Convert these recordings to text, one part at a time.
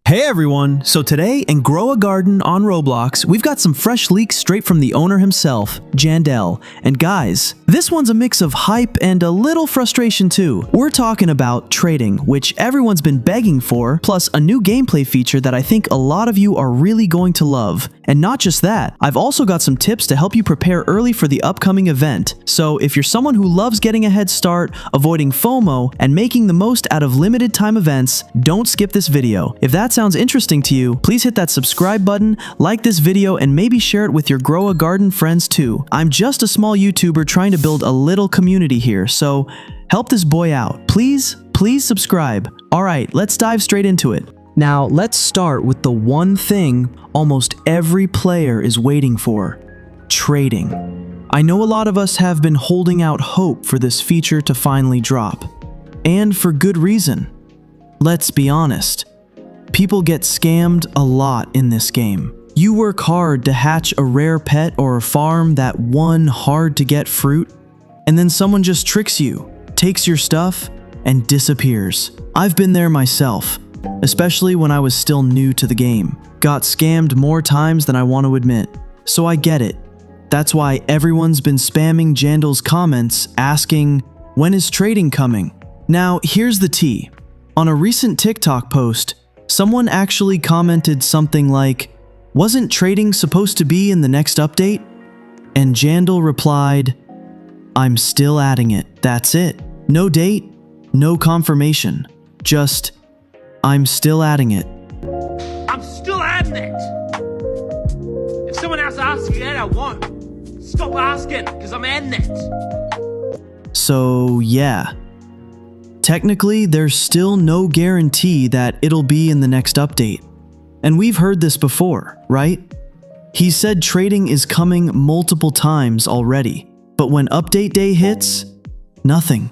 Hey everyone! So today in Grow a Garden on Roblox, we've got some fresh leaks straight from the owner himself, Jandel. And guys, this one's a mix of hype and a little frustration too. We're talking about trading, which everyone's been begging for, plus a new gameplay feature that I think a lot of you are really going to love. And not just that, I've also got some tips to help you prepare early for the upcoming event. So if you're someone who loves getting a head start, avoiding FOMO, and making the most out of limited time events, don't skip this video. If that sounds interesting to you, please hit that subscribe button, like this video, and maybe share it with your Grow a Garden friends too. I'm just a small YouTuber trying to build a little community here, so help this boy out. Please subscribe. Alright, let's dive straight into it. Now, let's start with the one thing almost every player is waiting for: trading. I know a lot of us have been holding out hope for this feature to finally drop. And for good reason. Let's be honest. People get scammed a lot in this game. You work hard to hatch a rare pet or farm that one hard-to-get fruit, and then someone just tricks you, takes your stuff, and disappears. I've been there myself, especially when I was still new to the game. Got scammed more times than I want to admit, so I get it. That's why everyone's been spamming Jandel's comments asking, when is trading coming? Now, here's the tea. On a recent TikTok post, someone actually commented something like, "Wasn't trading supposed to be in the next update?" And Jandel replied, "I'm still adding it, that's it. No date, no confirmation. Just, I'm still adding it." I'm still adding it! If someone else asks again, I won't. Stop asking, because I'm adding it. So yeah. Technically, there's still no guarantee that it'll be in the next update. And we've heard this before, right? He said trading is coming multiple times already, but when update day hits, nothing.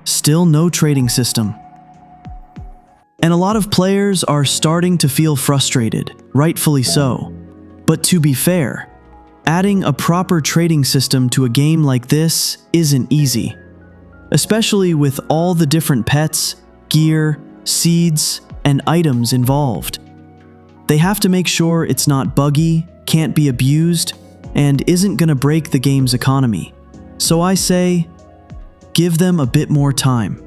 Still no trading system. And a lot of players are starting to feel frustrated, rightfully so. But to be fair, adding a proper trading system to a game like this isn't easy. Especially with all the different pets, gear, seeds, and items involved. They have to make sure it's not buggy, can't be abused, and isn't gonna break the game's economy. So I say, give them a bit more time.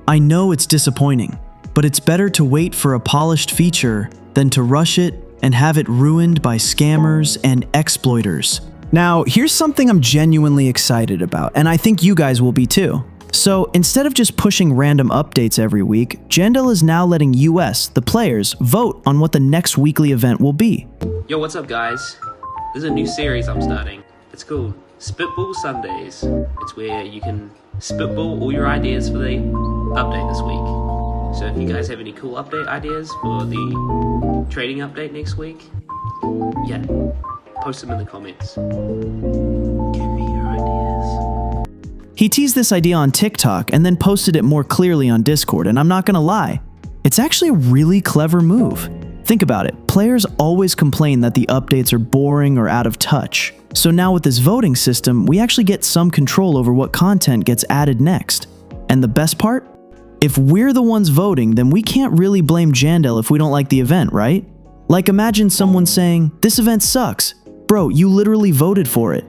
I know it's disappointing, but it's better to wait for a polished feature than to rush it and have it ruined by scammers and exploiters. Now, here's something I'm genuinely excited about, and I think you guys will be too. So instead of just pushing random updates every week, Jandel is now letting US, the players, vote on what the next weekly event will be. Yo, what's up guys? There's a new series I'm starting. It's called Spitball Sundays. It's where you can spitball all your ideas for the update this week. So if you guys have any cool update ideas for the trading update next week, yeah, post them in the comments. Give me your ideas. He teased this idea on TikTok and then posted it more clearly on Discord, and I'm not gonna lie, it's actually a really clever move. Think about it, players always complain that the updates are boring or out of touch. So now with this voting system, we actually get some control over what content gets added next. And the best part? If we're the ones voting, then we can't really blame Jandel if we don't like the event, right? Like imagine someone saying, "This event sucks." Bro, you literally voted for it.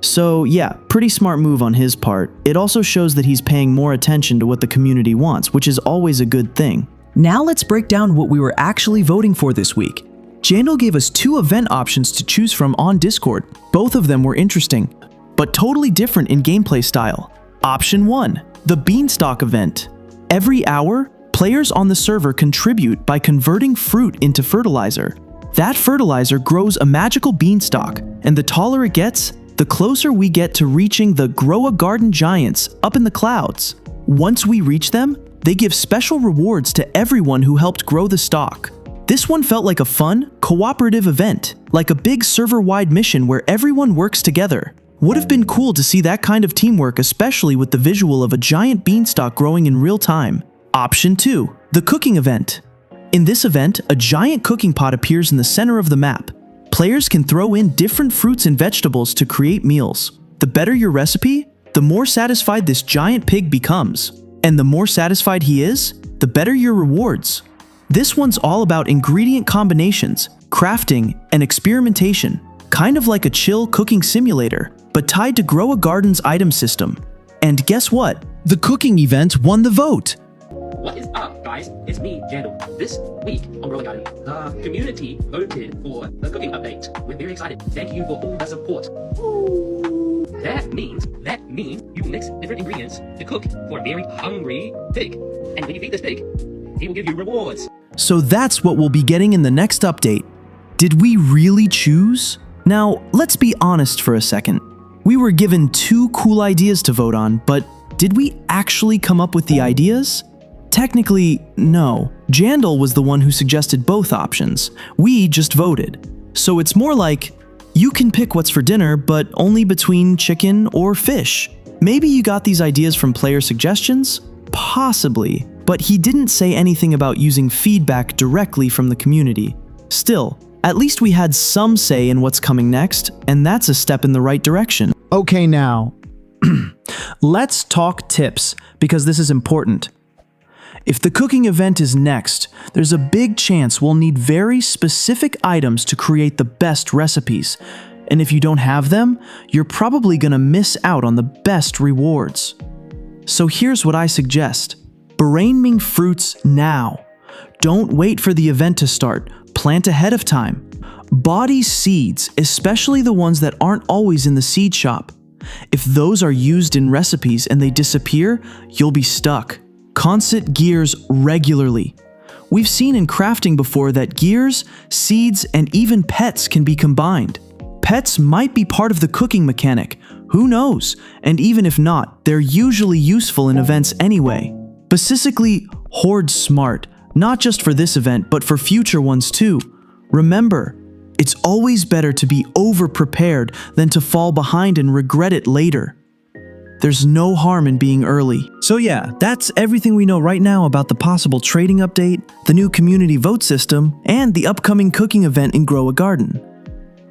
So yeah, pretty smart move on his part. It also shows that he's paying more attention to what the community wants, which is always a good thing. Now let's break down what we were actually voting for this week. Jandel gave us 2 event options to choose from on Discord. Both of them were interesting, but totally different in gameplay style. Option 1, the Beanstalk event. Every hour, players on the server contribute by converting fruit into fertilizer. That fertilizer grows a magical beanstalk, and the taller it gets, the closer we get to reaching the Grow a Garden giants up in the clouds. Once we reach them, they give special rewards to everyone who helped grow the stalk. This one felt like a fun, cooperative event, like a big server-wide mission where everyone works together. Would have been cool to see that kind of teamwork, especially with the visual of a giant beanstalk growing in real time. Option 2, the cooking event. In this event, a giant cooking pot appears in the center of the map. Players can throw in different fruits and vegetables to create meals. The better your recipe, the more satisfied this giant pig becomes. And the more satisfied he is, the better your rewards. This one's all about ingredient combinations, crafting, and experimentation, kind of like a chill cooking simulator, but tied to Grow a Garden's item system. And guess what? The cooking event won the vote! What is up, guys? It's me, Jandal. This week on Growing Garden, the community voted for the cooking update. We're very excited. Thank you for all the support. That means you can mix different ingredients to cook for a very hungry pig. And when you feed this pig, he will give you rewards. So that's what we'll be getting in the next update. Did we really choose? Now, let's be honest for a second. We were given 2 cool ideas to vote on, but did we actually come up with the ideas? Technically, no. Jandal was the one who suggested both options. We just voted. So it's more like, you can pick what's for dinner, but only between chicken or fish. Maybe you got these ideas from player suggestions? Possibly. But he didn't say anything about using feedback directly from the community. Still, at least we had some say in what's coming next, and that's a step in the right direction. Okay, now, let's talk tips, because this is important. If the cooking event is next, there's a big chance we'll need very specific items to create the best recipes. And if you don't have them, you're probably gonna miss out on the best rewards. So here's what I suggest. Brainming fruits now. Don't wait for the event to start. Plant ahead of time. Body seeds, especially the ones that aren't always in the seed shop. If those are used in recipes and they disappear, you'll be stuck. Consult gears regularly. We've seen in crafting before that gears, seeds, and even pets can be combined. Pets might be part of the cooking mechanic. Who knows? And even if not, they're usually useful in events anyway. Basically, hoard smart, not just for this event, but for future ones too. Remember, it's always better to be over-prepared than to fall behind and regret it later. There's no harm in being early. So yeah, that's everything we know right now about the possible trading update, the new community vote system, and the upcoming cooking event in Grow a Garden.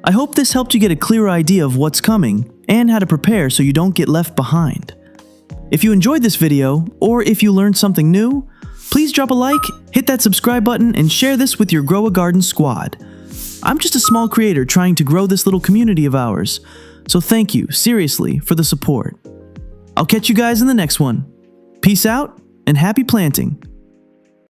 I hope this helped you get a clear idea of what's coming and how to prepare so you don't get left behind. If you enjoyed this video, or if you learned something new, please drop a like, hit that subscribe button, and share this with your Grow a Garden squad. I'm just a small creator trying to grow this little community of ours, so thank you, seriously, for the support. I'll catch you guys in the next one. Peace out, and happy planting.